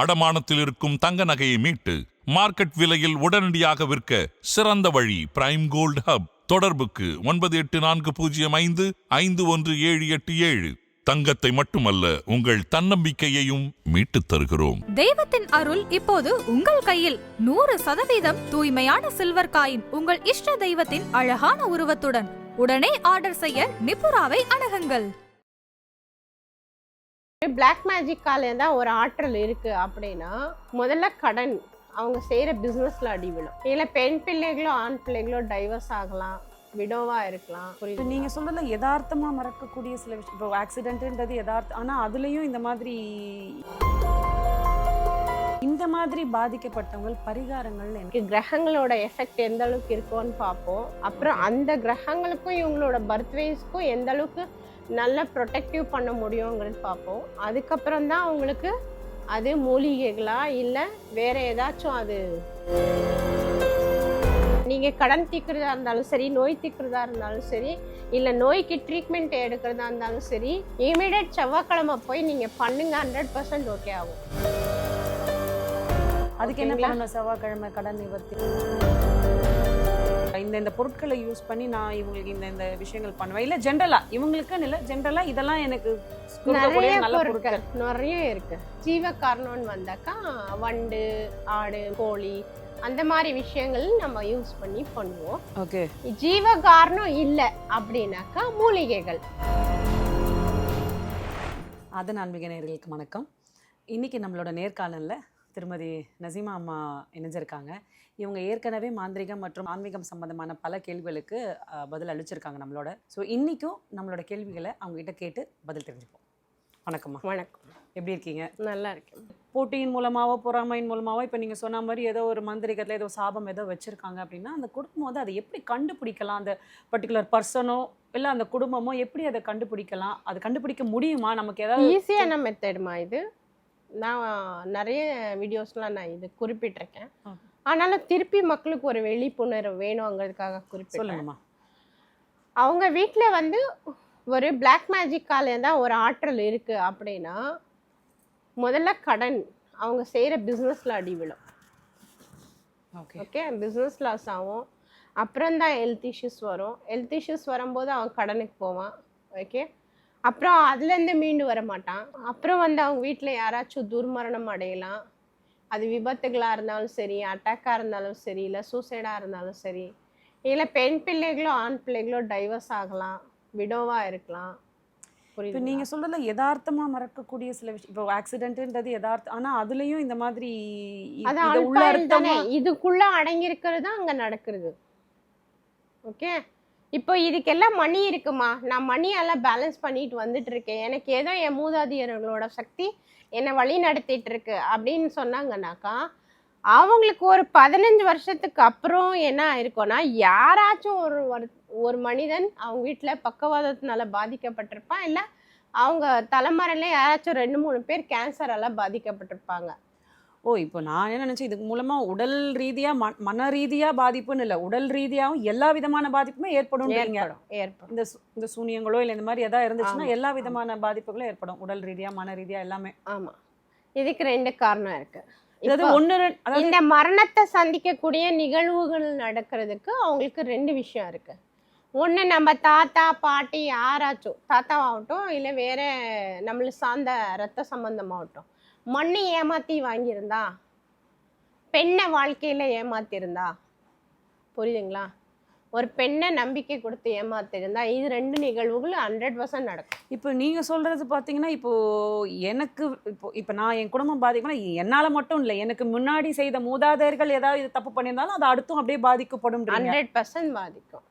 அடமானத்தில் இருக்கும் தங்க நகையை மீட்டு மார்க்கெட் விலையில் உடனடியாக விற்க சிறந்த வழி பிரைம் கோல்ட் ஹப். தொடர்புக்கு 9845551787. தங்கத்தை மட்டுமல்ல, உங்கள் தன்னம்பிக்கையையும் மீட்டுத் தருகிறோம். தெய்வத்தின் அருள் இப்போது உங்கள் கையில். 100% தூய்மையான சில்வர் காயின் உங்கள் இஷ்ட தெய்வத்தின் அழகான உருவத்துடன். உடனே ஆர்டர் செய்ய நிபுராவை அணுகுங்கள். பிளாக் மேஜிக்கால தான் ஒரு ஆற்றல் இருக்கு அப்படின்னா, முதல்ல கடன், அவங்க செய்யற பிசினஸ்ல அடி விழும். இல்ல பெண் பிள்ளைகளோ ஆண் பிள்ளைகளோ டைவர்ஸ் ஆகலாம், விடோவா இருக்கலாம். புரியுது? நீங்க சொல்றதுல யதார்த்தமா மறக்கக்கூடிய சில விஷயம், இப்போ ஆக்சிடென்ட்ன்றது யதார்த்தம், ஆனா அதுலயும் இந்த மாதிரி பாதிக்கப்பட்டவங்க பரிகாரங்கள் எனக்கு கிரகங்களோட எஃபெக்ட் எந்த அளவுக்கு இருக்கும்னு பார்ப்போம். அப்புறம் அந்த கிரகங்களுக்கும் இவங்களோட பர்த்வேஸ்க்கும் எந்த அளவுக்கு நல்லா ப்ரொடெக்டிவ் பண்ண முடியுங்கிறது பார்ப்போம். அதுக்கப்புறம் தான் அவங்களுக்கு அது மூலிகைகளா இல்லை வேற ஏதாச்சும், அது நீங்கள் கடன் தீர்க்கிறதா இருந்தாலும் சரி, நோய் தீர்க்கிறதா இருந்தாலும் சரி, இல்லை நோய்க்கு ட்ரீட்மெண்ட் எடுக்கிறதா இருந்தாலும் சரி, இமீடியட் செவ்வாய்க்கிழமை போய் நீங்கள் பண்ணுங்க, 100% ஓகே ஆகும். அதுக்கு என்ன பண்ணணும்? செவ்வாய்க்கிழமை கடன் நிவர்த்தி, இந்த பொருட்களை யூஸ் பண்ணி நான் இவங்களுக்கு இந்த விஷயங்கள் பண்ணுவேன். இல்லை ஜென்ரலாக இவங்களுக்குன்னு இல்லை, ஜென்ரலாக இதெல்லாம் எனக்கு நிறைய இருக்கு. ஜீவ காரணம்னு வந்தாக்கா வண்டு, ஆடு, கோழி, அந்த மாதிரி விஷயங்கள் நம்ம யூஸ் பண்ணி பண்ணுவோம். ஓகே. ஜீவ காரணம் இல்லை அப்படின்னாக்கா மூலிகைகள். அது ஆன்மீக நேயர்களுக்கு வணக்கம். இன்னைக்கு நம்மளோட நேர்காணலில் திருமதி நசீமா அம்மா இணைஞ்சிருக்காங்க. இவங்க ஏற்கனவே மாந்திரிகம் மற்றும் ஆன்மீகம் சம்பந்தமான பல கேள்விகளுக்கு பதில் அளிச்சிருக்காங்க நம்மளோட. ஸோ இன்றைக்கும் நம்மளோட கேள்விகளை அவங்ககிட்ட கேட்டு பதில் தெரிஞ்சுப்போம். வணக்கம்மா. வணக்கம். எப்படி இருக்கீங்க? நல்லா இருக்கேன். போட்டியின் மூலமாவோ பொறாமையின் மூலமாவோ இப்போ நீங்கள் சொன்ன மாதிரி ஏதோ ஒரு மந்திரிகத்தில் ஏதோ சாபம் ஏதோ வச்சுருக்காங்க அப்படின்னா, அந்த குடும்பம் வந்து அதை எப்படி கண்டுபிடிக்கலாம்? அந்த பர்டிகுலர் பர்சனோ இல்லை அந்த குடும்பமோ எப்படி அதை கண்டுபிடிக்கலாம்? அது கண்டுபிடிக்க முடியுமா? நமக்கு ஏதாவது ஈஸியான மெத்தடுமா இது? நான் நிறைய வீடியோஸ்லாம் நான் இது குறிப்பிட்டிருக்கேன். ஆனாலும் திருப்பி மக்களுக்கு ஒரு விழிப்புணர்வு வேணுங்கிறதுக்காக குறிப்பிட்டுமா. அவங்க வீட்டில் வந்து ஒரு பிளாக் மேஜிக்கால தான் ஒரு ஆற்றல் இருக்கு அப்படின்னா, முதல்ல கடன், அவங்க செய்கிற பிஸ்னஸில் அடி விழும். ஓகே, பிஸ்னஸ் லாஸ் ஆகும். அப்புறம் தான் ஹெல்த் இஷ்யூஸ் வரும். ஹெல்த் இஷ்யூஸ் வரும்போது அவன் கடனுக்கு போவான். ஓகே, அப்புறம் அதுலேருந்து மீண்டு வர மாட்டான். அப்புறம் வந்து அவங்க வீட்டில் யாராச்சும் துர்மரணம் அடையலாம். அது விபத்துகளாக இருந்தாலும் சரி, அட்டாக்காக இருந்தாலும் சரி, இல்லை சூசைடாக இருந்தாலும் சரி, இல்லை பெண் பிள்ளைகளோ ஆண் பிள்ளைகளோ டைவர்ஸ் ஆகலாம், விடோவாக இருக்கலாம். இப்போ நீங்கள் சொல்கிறதுல யதார்த்தமாக மறக்கக்கூடிய சில விஷயம், இப்போ ஆக்சிடென்ட்ன்றது யதார்த்தம், ஆனால் அதுலேயும் இந்த மாதிரி இதுக்குள்ளே அடங்கியிருக்கிறது தான் அங்கே நடக்கிறது. ஓகே, இப்போ இதுக்கெல்லாம் மணி இருக்குமா? நான் மணியெல்லாம் பேலன்ஸ் பண்ணிட்டு வந்துட்டு இருக்கேன், எனக்கு ஏதோ என் மூதாதையர்களோட சக்தி என்னை வழி நடத்திட்டு இருக்கு அப்படின்னு சொன்னாங்கன்னாக்கா, அவங்களுக்கு ஒரு 15 வருஷத்துக்கு அப்புறம் என்ன இருக்கும்னா, யாராச்சும் ஒரு மனிதன் அவங்க வீட்டில் பக்கவாதத்தினால பாதிக்கப்பட்டிருப்பான், இல்லை அவங்க தலைமுறையில யாராச்சும் 2-3 பேர் கேன்சரால பாதிக்கப்பட்டிருப்பாங்க. இப்போ நான் என்ன நினைச்சேன், இதுக்கு மூலமா உடல் ரீதியா மன ரீதியா பாதிப்புன்னு இல்லை, உடல் ரீதியாகவும் எல்லா விதமான பாதிப்புமே ஏற்படும். இந்த சூனியங்களோ இல்லை இந்த மாதிரி எதாவது இருந்துச்சுன்னா எல்லா விதமான பாதிப்புகளும் ஏற்படும், உடல் ரீதியா மன ரீதியா எல்லாமே. ஆமா, இதுக்கு 2 காரணம் இருக்கு. இந்த மரணத்தை சந்திக்கக்கூடிய நிகழ்வுகள் நடக்கிறதுக்கு அவங்களுக்கு 2 விஷயம் இருக்கு. ஒன்று, நம்ம தாத்தா பாட்டி யாராச்சும், தாத்தாவாகட்டும் இல்லை வேற நம்மளை சார்ந்த ரத்த சம்பந்தமாகட்டும், மண்ணை ஏமாற்றி வாங்கியிருந்தா, பெண்ணை வாழ்க்கையில் ஏமாத்திருந்தா, புரியுதுங்களா? ஒரு பெண்ணை நம்பிக்கை கொடுத்து ஏமாத்திருந்தா, இது 2 நிகழ்வுகள் 100% நடக்கும். இப்போ நீங்கள் சொல்கிறது பார்த்தீங்கன்னா, இப்போ நான் என் குடும்பம் பாதிக்கணும், என்னால் மட்டும் இல்லை, எனக்கு முன்னாடி செய்த மூதாதையர்கள் ஏதாவது இது தப்பு பண்ணியிருந்தாலும் அது அடுத்தும் அப்படியே பாதிக்கப்படும். 100% பாதிக்கும்.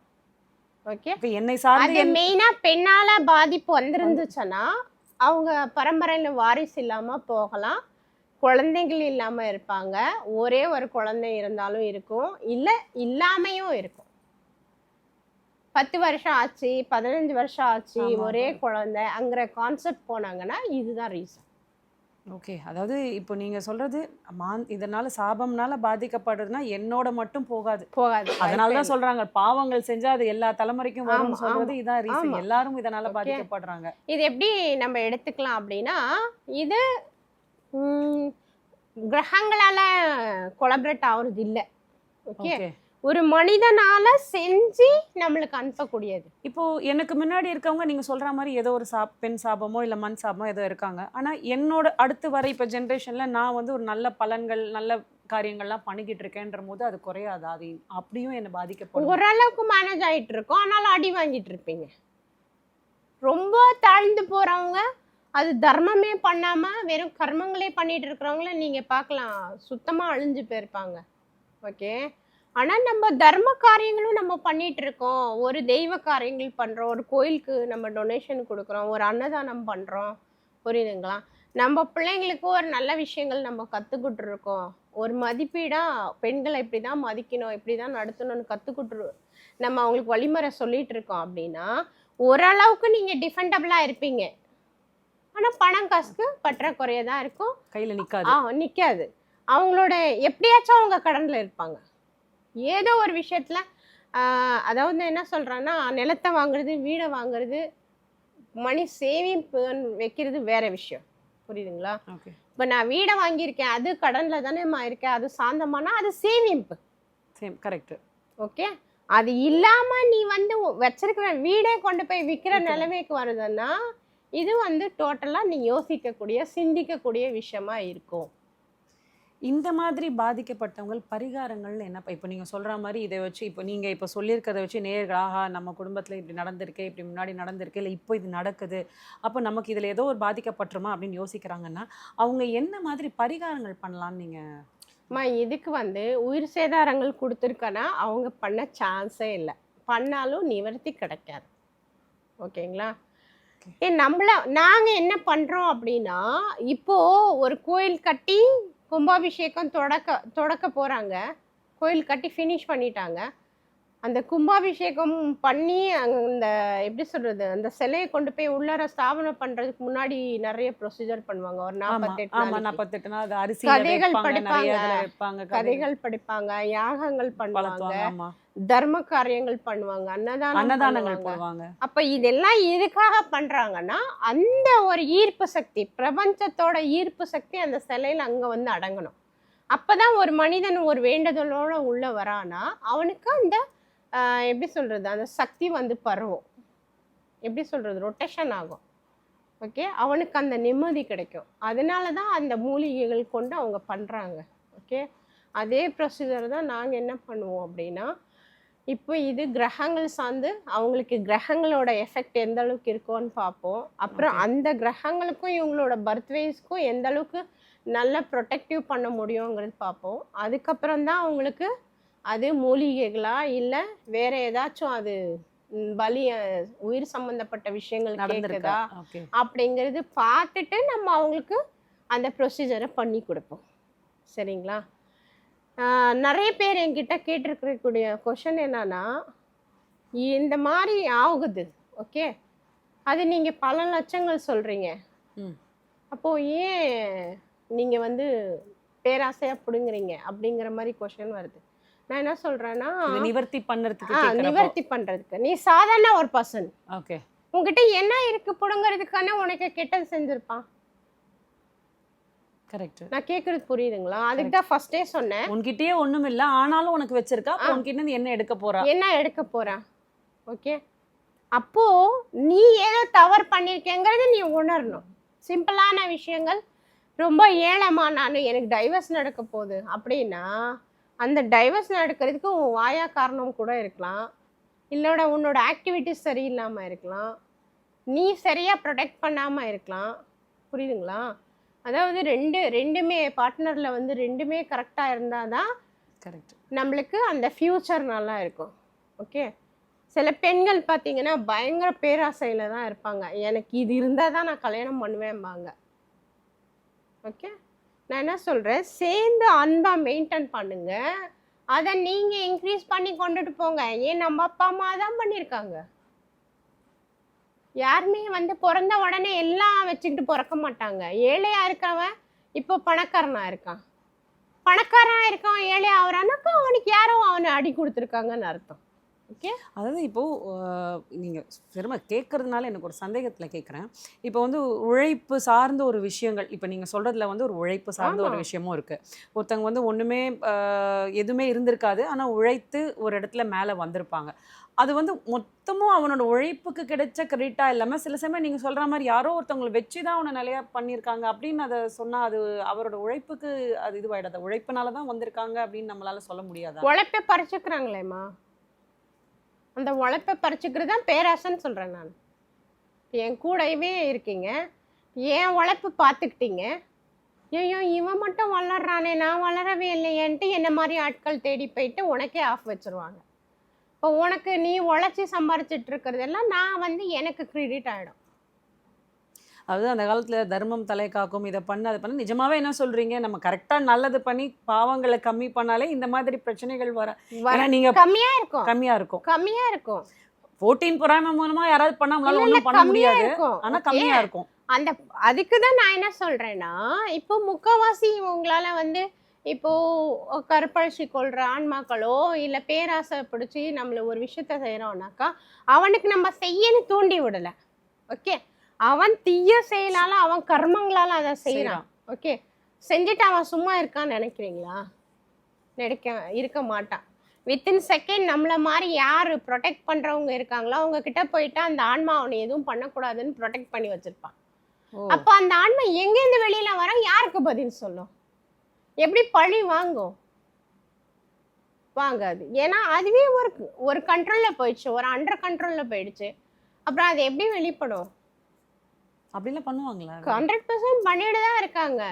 ஓகே, இப்போ என்னை சார்ந்து மெயினாக பெண்ணால் பாதிப்பு வந்திருந்துச்சுன்னா அவங்க பரம்பரையில் வாரிசு இல்லாமல் போகலாம், குழந்தைகள் இல்லாமல் இருப்பாங்க, ஒரே ஒரு குழந்தை இருந்தாலும் இருக்கும், இல்லை இல்லாமையும் இருக்கும். 10 வருஷம் ஆச்சு, 15 வருஷம் ஆச்சு, ஒரே குழந்தை அங்கிற கான்செப்ட் போனாங்கன்னா இதுதான் ரீசன். ஓகே, அதாவது இப்போ நீங்கள் சொல்கிறது இதனால் சாபம்னால பாதிக்கப்படுறதுன்னா என்னோட மட்டும் போகாது. அதனால தான் சொல்கிறாங்க, பாவங்கள் செஞ்சால் அது எல்லா தலைமுறைக்கும் வரும்னு சொல்கிறது இதான் ரீசன். எல்லாரும் இதனால் பாதிக்கப்படுறாங்க. இது எப்படி நம்ம எடுத்துக்கலாம் அப்படின்னா, இது கிரகங்களால கொலாபரேட் ஆகுறது இல்லை. Okay, okay. ஒரு மனிதனால செஞ்சு நம்மளுக்கு அனுப்பக்கூடியது. இப்போ எனக்கு முன்னாடி இருக்கவங்க நீங்க சொல்ற மாதிரி ஏதோ ஒரு பெண் சாபமோ இல்ல மண் சாபமோ ஏதோ இருக்காங்க. ஆனா என்னோட அடுத்து வர இப்ப ஜென்ரேஷன்ல நான் வந்து ஒரு நல்ல பலன்கள் நல்ல காரியங்கள்லாம் பண்ணிக்கிட்டு இருக்கேன்ற போது அது குறையாது. அது அப்படியும் என்ன பாதிக்கப்படும். ஓரளவுக்கு மேனேஜ் ஆயிட்டு இருக்கோம், ஆனாலும் அடி வாங்கிட்டு இருப்பீங்க. ரொம்ப தாழ்ந்து போறவங்க, அது தர்மமே பண்ணாம வெறும் கர்மங்களே பண்ணிட்டு இருக்கிறவங்கள நீங்க பார்க்கலாம், சுத்தமா அழிஞ்சு போயிருப்பாங்க. ஓகே, ஆனா நம்ம தர்ம காரியங்களும் நம்ம பண்ணிட்டு இருக்கோம், ஒரு தெய்வ காரியங்கள் பண்றோம், ஒரு கோயிலுக்கு நம்ம டொனேஷன் கொடுக்குறோம், ஒரு அன்னதானம் பண்றோம், புரியுதுங்களா? நம்ம பிள்ளைங்களுக்கு ஒரு நல்ல விஷயங்கள் நம்ம கற்றுக்கிட்டு இருக்கோம். ஒரு மதிப்பீடா பெண்களை இப்படி தான் மதிக்கணும், இப்படி தான் நடத்தணும்னு கற்றுக்கிட்டு நம்ம அவங்களுக்கு வழிமுறை சொல்லிட்டு இருக்கோம் அப்படின்னா ஓரளவுக்கு நீங்கள் டிஃபெண்டபிளாக இருப்பீங்க. ஆனால் பணம் காசுக்கு பற்றாக்குறையாக தான் இருக்கும், கையில நிக்காது. நிற்காது. அவங்களோட எப்படியாச்சும் அவங்க கடனில் இருப்பாங்க ஏதோ ஒரு விஷயத்தில். அதாவது என்ன சொல்கிறேன்னா, நிலத்தை வாங்குறது, வீடை வாங்குறது, மணி சேவிங் வைக்கிறது வேற விஷயம், புரியுதுங்களா? ஓகே. இப்போ நான் வீடை வாங்கியிருக்கேன், அது கடனில் தானேம்மா இருக்கேன், அது சாந்தமானா அது சேமிப்பு. Same, correct. ஓகே, அது இல்லாமல் நீ வந்து வச்சிருக்கிற வீடே கொண்டு போய் விற்கிற நிலைமைக்கு வருதுன்னா இது வந்து டோட்டலாக நீ யோசிக்கக்கூடிய சிந்திக்கக்கூடிய விஷயமா இருக்கும். இந்த மாதிரி பாதிக்கப்பட்டவங்க பரிகாரங்கள்னு என்ன? இப்போ நீங்கள் சொல்கிற மாதிரி இதை வச்சு இப்போ நீங்கள் இப்போ சொல்லியிருக்கிறத வச்சு நேர்களாக நம்ம குடும்பத்தில் இப்படி நடந்திருக்கு, இப்படி முன்னாடி நடந்திருக்கு, இல்லை இப்போ இது நடக்குது, அப்போ நமக்கு இதில் ஏதோ ஒரு பாதிக்கப்பட்டுருமா அப்படின்னு யோசிக்கிறாங்கன்னா அவங்க என்ன மாதிரி பரிகாரங்கள் பண்ணலான்னு நீங்கள்? இதுக்கு வந்து உயிர் சேதாரங்கள் கொடுத்துருக்கனா அவங்க பண்ண சான்ஸே இல்லை, பண்ணாலும் நிவர்த்தி கிடைக்காது. ஓகேங்களா? நாங்கள் என்ன பண்ணுறோம் அப்படின்னா, இப்போது ஒரு கோயில் கட்டி கும்பாபிஷேகம் தொடக்க போகிறாங்க, கோயில் கட்டி ஃபினிஷ் பண்ணிட்டாங்க. அந்த கும்பாபிஷேகம் பண்ணி அந்த எப்படி சொல்கிறது, அந்த சிலையை கொண்டு போய் உள்ளார ஸ்தாபனம் பண்ணுறதுக்கு முன்னாடி நிறைய ப்ரொசீஜர் பண்ணுவாங்க. ஒரு 48 நாள் கதைகள் படிப்பாங்க, யாகங்கள் பண்ணுவாங்க, தர்ம காரியங்கள் பண்ணுவாங்க, அன்னதானங்கள் பண்ணுவாங்க. அப்ப இதெல்லாம் எதுக்காக பண்றாங்கன்னா, அந்த ஒரு ஈர்ப்பு சக்தி, பிரபஞ்சத்தோட ஈர்ப்பு சக்தி அந்த சிலையில அங்க வந்து அடங்கணும். அப்பதான் ஒரு மனிதன் ஒரு வேண்டுதலோட உள்ள வரானா அவனுக்கு அந்த எப்படி சொல்றது, அந்த சக்தி வந்து பரவும், எப்படி சொல்றது, ரொட்டேஷன் ஆகும். ஓகே, அவனுக்கு அந்த நிம்மதி கிடைக்கும். அதனால தான் அந்த மூலிகைகள் கொண்டு அவங்க பண்றாங்க. ஓகே, அதே ப்ரொசீஜர் தான் நாங்கள் என்ன பண்ணுவோம் அப்படின்னா, இப்போ இது கிரகங்கள் சார்ந்து அவங்களுக்கு கிரகங்களோட எஃபெக்ட் எந்த அளவுக்கு இருக்கும்னு பார்ப்போம். அப்புறம் அந்த கிரகங்களுக்கும் இவங்களோட பர்த்வேஸ்க்கும் எந்த அளவுக்கு நல்லா ப்ரொடெக்டிவ் பண்ண முடியுங்கிறது பார்ப்போம். அதுக்கப்புறம் தான் அவங்களுக்கு அது மூலிகைகளா இல்லை வேற ஏதாச்சும் அது பலி உயிர் சம்பந்தப்பட்ட விஷயங்கள் கேட்குதா அப்படிங்கிறது பார்த்துட்டு நம்ம அவங்களுக்கு அந்த ப்ரொசீஜரை பண்ணி கொடுப்போம். சரிங்களா? நிறைய பேர் என்கிட்ட கேட்டிருக்கக்கூடிய கொஷன் என்னன்னா, இந்த மாதிரி ஆகுது, ஓகே, அது நீங்கள் பல லட்சங்கள் சொல்கிறீங்க, அப்போது ஏன் நீங்கள் வந்து பேராசையாக பிடுங்குறீங்க அப்படிங்கிற மாதிரி கொஷன் வருது. நான் என்ன சொல்கிறேன்னா, நிவர்த்தி பண்ணுறதுக்கு நீ சாதாரண ஒரு பர்சன், ஓகே, உங்ககிட்ட என்ன இருக்குது பிடுங்கிறதுக்கான உனக்கு கெட்டது செஞ்சுருப்பான். கரெக்ட். நான் கேக்குறது புரியுதுங்களா? அதுக்கு தான் ஃபர்ஸ்டே சொன்னேன், உன்கிட்டயே ஒண்ணும் இல்ல ஆனாலும் உனக்கு வச்சிருக்கா, உன்கிட்ட என்ன எடுக்க போறா? ஓகே, அப்போ நீ ஏதோ தவறு பண்ணிருக்கேங்கிறது நீ உணரணும். சிம்பிளான விஷயங்கள். ரொம்ப ஏழமா நான் எனக்கு டைவர்ஸ் நடக்க போகுது அப்படின்னா அந்த டைவர்ஸ் நடக்கிறதுக்கு உன் வாயா காரணம் கூட இருக்கலாம், இல்லோட உன்னோட ஆக்டிவிட்டிஸ் சரியில்லாமல் இருக்கலாம், நீ சரியாக ப்ரொடெக்ட் பண்ணாமல் இருக்கலாம். புரியுதுங்களா? அதாவது ரெண்டுமே பார்ட்னரில் வந்து ரெண்டுமே கரெக்டாக இருந்தால் தான் கரெக்ட் நம்மளுக்கு அந்த ஃப்யூச்சர் நல்லா இருக்கும். ஓகே, சில பெண்கள் பார்த்தீங்கன்னா பயங்கர பேராசையில் தான் இருப்பாங்க, எனக்கு இது இருந்தால் தான் நான் கல்யாணம் பண்ணுவேன்பாங்க. ஓகே, நான் என்ன சொல்கிறேன், சேர்ந்து அன்பாக மெயின்டைன் பண்ணுங்க, அதை நீங்கள் இன்க்ரீஸ் பண்ணி கொண்டுட்டு போங்க. ஏன் நம்ம அப்பா அம்மா தான் பண்ணியிருக்காங்க. யாருமே வந்து பிறந்த உடனே எல்லாம் வச்சுக்கிட்டு பிறக்க மாட்டாங்க. ஏழையாக இருக்கவன் இப்போ பணக்காரனாக இருக்கான், பணக்காரனாக இருக்கான் ஏழை ஆகிறானாக்கா அவனுக்கு யாரும் அவனை அடி கொடுத்துருக்காங்கன்னு அர்த்தம். ஓகே. அதாவது நீங்கள் திரும்ப கேட்கறதுனால எனக்கு ஒரு சந்தேகத்தில் கேட்குறேன். இப்போ உழைப்பு சார்ந்த ஒரு விஷயங்கள், இப்போ நீங்கள் சொல்கிறதுல ஒரு உழைப்பு சார்ந்த ஒரு விஷயமும் இருக்குது. ஒருத்தவங்க ஒன்றுமே எதுவுமே இருந்திருக்காது, ஆனால் உழைத்து ஒரு இடத்துல மேலே வந்திருப்பாங்க. அது மொத்தமும் அவனோட உழைப்புக்கு கிடைச்ச கிரெடிட்டாக இல்லாமல் சில சமயம் நீங்கள் சொல்கிற மாதிரி யாரோ ஒருத்தவங்களை வச்சு தான் அவனை நிறையா பண்ணியிருக்காங்க அப்படின்னு அதை சொன்னால் அது அவரோட உழைப்புக்கு அது இதுவாயிடாது. உழைப்புனால தான் வந்திருக்காங்க அப்படின்னு நம்மளால சொல்ல முடியாதா? உழைப்பை பறிச்சுக்கிறாங்களேம்மா, அந்த உழைப்பை பறிச்சுக்கிறது தான் பேராசைன்னு சொல்கிறேன் நான். என் கூடவே இருக்கீங்க, என் உழைப்பு பார்த்துக்கிட்டீங்க, ஐயோ இவன் மட்டும் வளர்றானே நான் வளரவே இல்லையேன்ட்டு என்ன மாதிரி ஆட்கள் தேடி போயிட்டு உனக்கே ஆஃப் வச்சுருவாங்க. இப்போ உனக்கு நீ உழைச்சி சம்பாரிச்சிட்டு இருக்கிறதெல்லாம் நான் எனக்கு கிரெடிட் ஆகிடும். அதாவது அந்த காலத்தில் தர்மம் தலை காக்கும், இதை பண்ண அதை பண்ண. நிஜமாவே என்ன சொல்றீங்க, நம்ம கரெக்டாக நல்லது பண்ணி பாவங்களை கம்மி பண்ணாலே இந்த மாதிரி பிரச்சனைகள் வர நீங்கள் கம்மியாக இருக்கும். கம்மியாக இருக்கும். 14 பொறாமை மூலமா யாராவது பண்ணா நம்மளால ஒன்றும் பண்ண முடியாது, ஆனால் கம்மியாக இருக்கும். அதுக்கு தான் நான் என்ன சொல்றேன்னா, இப்போ முக்கால்வாசி உங்களால இப்போ கற்பழிச்சு கொள்ற ஆன்மாக்களோ இல்ல பேராசை பிடிச்சி நம்மள ஒரு விஷயத்த செய்யறோம்னாக்கா அவனுக்கு நம்ம செய்யன்னு தூண்டி விடல. ஓகே, அவன் தீய செயலால அவன் கர்மங்களால அதை செய்யறான். ஓகே, செஞ்சுட்டு அவன் சும்மா இருக்கான்னு நினைக்கிறீங்களா? இருக்க மாட்டான். வித்தின் செகண்ட் நம்மள மாதிரி யாரு ப்ரொடெக்ட் பண்றவங்க இருக்காங்களோ அவங்க கிட்ட போயிட்டா அந்த ஆன்மா அவனை எதுவும் பண்ணக்கூடாதுன்னு ப்ரொடெக்ட் பண்ணி வச்சிருப்பான். அப்ப அந்த ஆன்மா எங்கேருந்து வெளியில வர யாருக்கு பதில் சொல்லும்? எப்படி பழி வாங்காது. ஏன்னா அதுவே ஒரு கண்ட்ரோல்ல போயிடுச்சு, ஒரு அண்டர் கண்ட்ரோல்ல போயிடுச்சு. அப்புறம் அது எப்படி வெளிப்படும்? அப்படிலாம் பண்ணுவாங்களா? 100% பண்ணிட்டு தான் இருக்காங்க.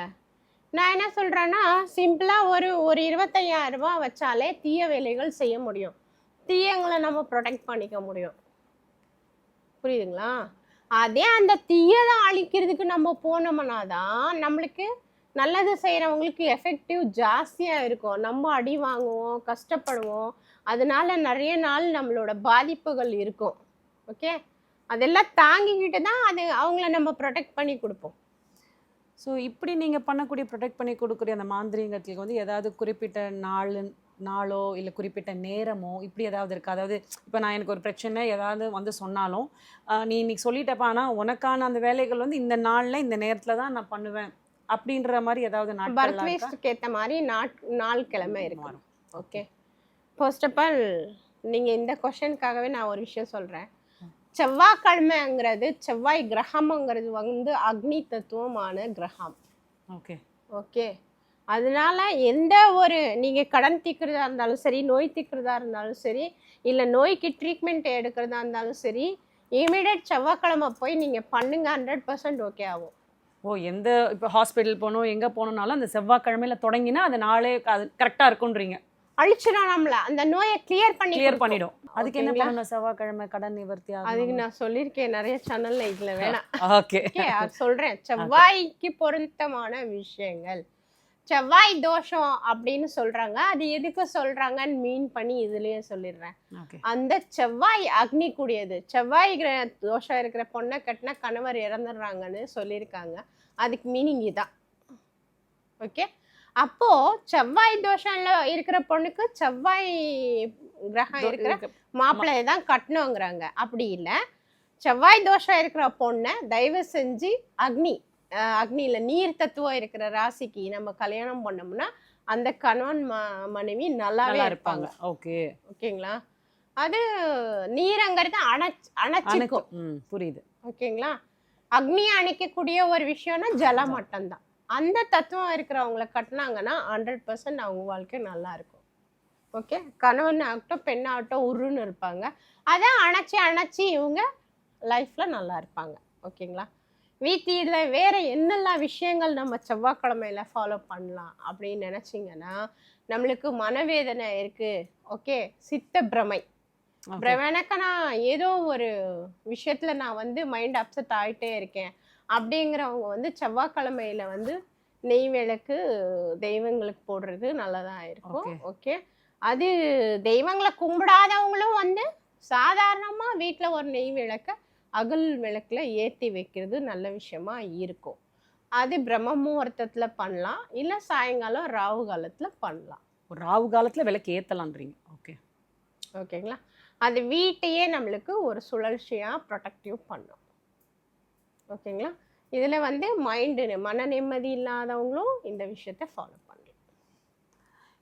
நான் என்ன சொல்றேன்னா, சிம்பிளா ஒரு 25,000 ரூபாய் வச்சாலே தீய வேலைகள் செய்ய முடியும், தீயங்களை நம்ம ப்ரொடெக்ட் பண்ணிக்க முடியும். புரியுதுங்களா? அதே அந்த தீயதை அழிக்கிறதுக்கு நம்ம போனோம்னா தான் நம்மளுக்கு நல்லது செய்கிறவங்களுக்கு எஃபெக்டிவ் ஜாஸ்தியாக இருக்கும். நம்ம அடி வாங்குவோம், கஷ்டப்படுவோம், அதனால நிறைய நாள் நம்மளோட பாதிப்புகள் இருக்கும். ஓகே, அதெல்லாம் தாங்கிக்கிட்டு தான் அவங்கள நம்ம ப்ரொடெக்ட் பண்ணி கொடுப்போம். ஸோ இப்படி நீங்கள் பண்ணக்கூடிய ப்ரொடெக்ட் பண்ணி கொடுக்குற அந்த மாந்திரீகத்துக்கு ஏதாவது குறிப்பிட்ட நாளோ இல்லை குறிப்பிட்ட நேரமோ இப்படி ஏதாவது இருக்கா? அதாவது இப்போ நான் எனக்கு ஒரு பிரச்சனை ஏதாவது சொன்னாலும் நீ இன்னைக்கு சொல்லிட்டப்பா, ஆனால் உனக்கான அந்த வேலைகள் இந்த நாளில் இந்த நேரத்தில் தான் நான் பண்ணுவேன் அப்படின்ற மாதிரி ஏதாவது பர்த்டேஸ்க்கு ஏற்ற மாதிரி நாள் கிழமை இருக்கும். ஓகே, ஃபர்ஸ்ட் ஆஃப் ஆல் நீங்கள் இந்த கொஷனுக்காகவே நான் ஒரு விஷயம் சொல்கிறேன். செவ்வாய்க்கிழமைங்கிறது, செவ்வாய் கிரகம்ங்கிறது அக்னி தத்துவமான கிரகம். ஓகே ஓகே, அதனால எந்த ஒரு நீங்கள் கடன் தீர்க்கிறதா இருந்தாலும் சரி, நோய் தீர்க்கிறதா இருந்தாலும் சரி, இல்லை நோய்க்கு ட்ரீட்மெண்ட் எடுக்கிறதா இருந்தாலும் சரி, இமீடியட் செவ்வாய்க்கிழமை போய் நீங்கள் பண்ணுங்க, 100% ஓகே ஆகும். எந்த இப்போ ஹாஸ்பிட்டல் போகணும் எங்கே போகணுன்னாலும் அந்த செவ்வாய்க்கிழமையில் தொடங்கினா அது நாளே அது கரெக்டாக இருக்குன்றீங்க. அழிச்சிடும், நம்மள அந்த நோயை கிளியர் பண்ணிடும். அதுக்கு என்ன பண்ணணும்? செவ்வாய்க்கிழமை கடன் நிவர்த்தி ஆகும். அதுக்கு நான் சொல்லியிருக்கேன் நிறைய சேனல்ல, இதுல வேணாம். ஓகே, சொல்றேன். செவ்வாய்க்கு பொருத்தமான விஷயங்கள், செவ்வாய் தோஷம் அப்படின்னு சொல்றாங்க. அது எதுக்கு சொல்றாங்கன்னு மீன் பண்ணி இதுலயே சொல்லிடுறேன். அந்த செவ்வாய் அக்னி கூடியது. செவ்வாய் தோஷம் இருக்கிற பொண்ணை கட்டினா கணவர் இறந்துடுறாங்கன்னு சொல்லியிருக்காங்க. அதுக்கு மீனிங் இதான். ஓகே, அப்போ செவ்வாய் தோஷம்ல இருக்கிற பொண்ணுக்கு செவ்வாய் கிரகம் இருக்கிற மாப்பிள்ளையை தான் கட்டணுங்கிறாங்க. அப்படி இல்லை, செவ்வாய் தோஷம் இருக்கிற பொண்ணை தயவு செஞ்சு அக்னியில நீர் தத்துவம் இருக்கிற ராசிக்கு நம்ம கல்யாணம் பண்ணோம்னா அந்த கணவன் மனைவி நல்லாவே இருப்பாங்க. ஓகேங்களா? அது நீரங்கிறது அணைச்சிக்கும். புரியுது. ஓகேங்களா? அக்னியை அணைக்கக்கூடிய ஒரு விஷயம்னா ஜலமட்டம் தான். அந்த தத்துவம் இருக்கிறவங்கள கட்டினாங்கன்னா 100% அவங்க வாழ்க்கை நல்லா இருக்கும். ஓகே, கணவன் ஆகட்டும் பெண்ணாகட்டும் உருன்னு இருப்பாங்க. அதை அணைச்சி இவங்க லைஃப்ல நல்லா இருப்பாங்க. ஓகேங்களா? வீட்டில் வேற என்னெல்லாம் விஷயங்கள் நம்ம செவ்வாய்க்கிழமையில ஃபாலோ பண்ணலாம் அப்படின்னு நினைச்சிங்கன்னா, நம்மளுக்கு மனவேதனை இருக்கு. ஓகே, சித்த பிரமை எனக்கு நான் ஏதோ ஒரு விஷயத்துல நான் மைண்ட் அப்செட் ஆகிட்டே இருக்கேன் அப்படிங்கிறவங்க செவ்வாய்க்கிழமையில நெய் விளக்கு தெய்வங்களுக்கு போடுறது நல்லதா இருக்கும். ஓகே, அது தெய்வங்களை கும்பிடாதவங்களும் சாதாரணமா வீட்டில் ஒரு நெய் விளக்க அகல் விளக்குல ஏற்றி வைக்கிறது நல்ல விஷயமா இருக்கும். அது பிரம்ம முகூர்த்தத்துல பண்ணலாம், இல்லை சாயங்காலம் ராகு காலத்துல பண்ணலாம். ராகு காலத்துல விளக்கு ஏற்றலான்றீங்க. ஓகேங்களா? அது வீட்டையே நம்மளுக்கு ஒரு சுழற்சியாக ப்ரொடெக்டிவ் பண்ணும். ஓகேங்களா? இதில் வந்து மன நிம்மதி இல்லாதவங்களும் இந்த விஷயத்தை ஃபாலோ பண்ணலாம்.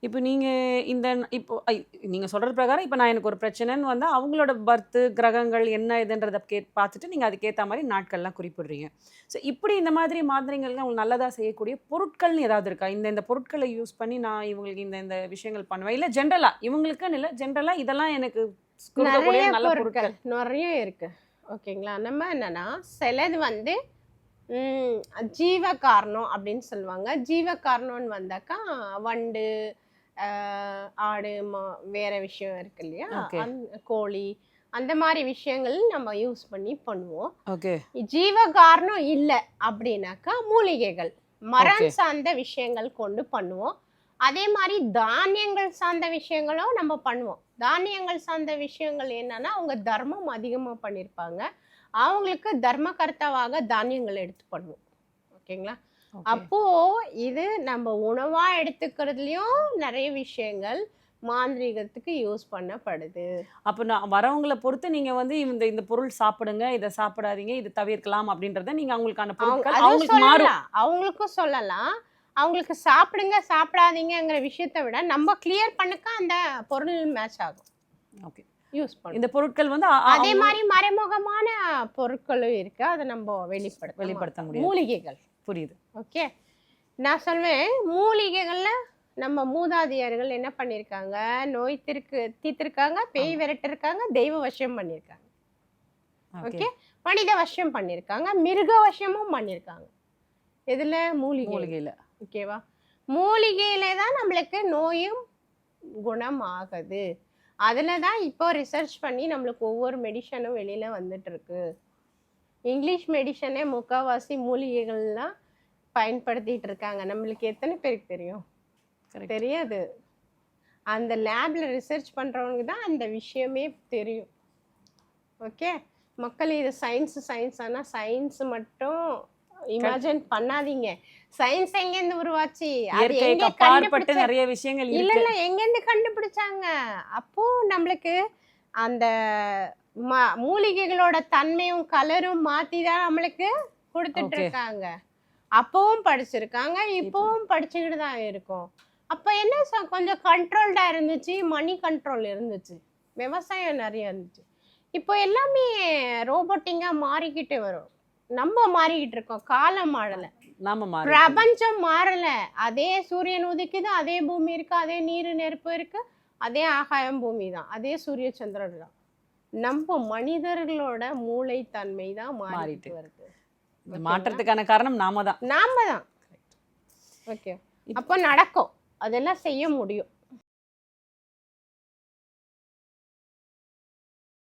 இப்போ நீங்கள் சொல்கிறது பிரகாரம் இப்போ நான் எனக்கு ஒரு பிரச்சனைன்னு வந்து அவங்களோட பர்த்து கிரகங்கள் என்ன இதுன்றதை பார்த்துட்டு நீங்கள் அதுக்கேற்ற மாதிரி நாட்கள்லாம் குறிப்பிடுறீங்க. ஸோ இப்படி இந்த மாதிரி மாந்திரிகள்லாம் உங்களுக்கு நல்லதாக செய்யக்கூடிய பொருட்கள்னு ஏதாவது இருக்கா? இந்த பொருட்களை யூஸ் பண்ணி நான் இவங்களுக்கு இந்த விஷயங்கள் பண்ணுவேன், இல்லை ஜென்ரலாக இவங்களுக்குன்னு இல்லை, ஜென்ரலாக இதெல்லாம் எனக்கு நிறைய நல்ல பொருட்கள் நிறைய இருக்கு. ஓகேங்களா? நம்ம என்னன்னா சிலது வந்து ஜீவ காரணம் அப்படின்னு சொல்லுவாங்க. ஜீவ காரணம்னு வந்தாக்கா வண்டு, ஆடு, வேற விஷயம் இருக்கு இல்லையா, கோழி, அந்த மாதிரி விஷயங்கள் நம்ம யூஸ் பண்ணி பண்ணுவோம். ஜீவ காரணம் இல்லை அப்படின்னாக்கா மூலிகைகள், மரம் சார்ந்த விஷயங்கள் கொண்டு பண்ணுவோம். அதே மாதிரி தானியங்கள் சார்ந்த விஷயங்களும் நம்ம பண்ணுவோம். தானியங்கள் சார்ந்த விஷயங்கள் என்னன்னா அவங்க தர்மம் அதிகமாக பண்ணியிருப்பாங்க, அவங்களுக்கு தர்ம கர்த்தாவாக தானியங்கள் எடுத்து பண்ணுவோம். ஓகேங்களா? அப்போ இது நம்ம உணவா எடுத்துக்கிறதுலயும் நிறைய விஷயங்கள் மாந்திரீகத்துக்கு யூஸ் பண்ணப்படுது. அப்போ நான் வரவங்களை பொறுத்து நீங்க வந்து இந்த பொருள் சாப்பிடுங்க, இதை சாப்பிடாதீங்க, இது தவிர்க்கலாம் அப்படின்றத நீங்க அவங்களுக்கான பொருட்கள் அவங்களுக்கு மாறும். அவங்களுக்கும் சொல்லலாம், அவங்களுக்கு சாப்பிடுங்க சாப்பிடாதீங்கிற விஷயத்தை விட நம்ம கிளியர் பண்ணக்க அந்த பொருள் மேட்ச் ஆகும். ஓகே, யூஸ் பண்ண இந்த பொருட்கள் வந்து அதே மாதிரி மறைமுகமான பொருட்களும் இருக்கு, அதை நம்ம வெளிப்படுத்த முடியும். மூலிகைகள் புரியுது. ஓகே, நான் சொல்வேன் மூலிகைகள்ல நம்ம மூதாதையர்கள் என்ன பண்ணியிருக்காங்க, நோய் தீர்த்திருக்காங்க, பேய் விரட்டிருக்காங்க, தெய்வ வசியம் பண்ணியிருக்காங்க. ஓகே, மனித வசியம் பண்ணியிருக்காங்க, மிருக வசியமும் பண்ணியிருக்காங்க. இதுல மூலிகையில. ஓகேவா? மூலிகையில தான் நம்மளுக்கு நோயும் குணம் ஆகுது. அதில் தான் இப்போ ரிசர்ச் பண்ணி நம்மளுக்கு ஒவ்வொரு மெடிசனும் வெளியில் வந்துட்டு இருக்கு. இங்கிலீஷ் மெடிசனே முக்கால்வாசி மூலிகைகள்லாம் பயன்படுத்திட்டு இருக்காங்க. நம்மளுக்கு எத்தனை பேருக்கு தெரியும்? தெரியாது. அந்த லேபில் ரிசர்ச் பண்ணுறவங்க தான் அந்த விஷயமே தெரியும். ஓகே, மக்கள் இது சயின்ஸ் ஆனால் சயின்ஸ் மட்டும் இமேஜின் பண்ணாதீங்க. சயின்ஸ் எங்கேருந்து உருவாச்சு? நிறைய விஷயங்கள் இல்ல எங்கேருந்து கண்டுபிடிச்சாங்க? அப்போ நம்மளுக்கு அந்த மூலிகைகளோட தன்மையும் கலரும் மாத்தி தான் நம்மளுக்கு கொடுத்துட்டு இருக்காங்க. அப்பவும் படிச்சிருக்காங்க, இப்பவும் படிச்சுக்கிட்டு தான் இருக்கும். அப்ப என்ன கொஞ்சம் கண்ட்ரோல்டா இருந்துச்சு, மணி கண்ட்ரோல் இருந்துச்சு, விவசாயம் நிறைய இருந்துச்சு. இப்போ எல்லாமே ரோபோட்டிங்கா மாறிக்கிட்டு வரும். நம்ம மாறிக்கிட்டு இருக்கோம். காலம் மாறல, பிரபஞ்சம் மாறல. அதே சூரியன் உதிக்குது, அதே பூமி இருக்கு, அதே நீர் நெருப்பு இருக்கு, அதே ஆகாயம் பூமி தான், அதே சூரிய சந்திரன் தான். நம்ம மனிதர்களோட மூளை தன்மை தான் மாறிட்டு வருது. இந்த மாற்றத்துக்கான காரணம் நாம தான். ஓகே, அப்போ நடக்கும், அதெல்லாம் செய்ய முடியும்.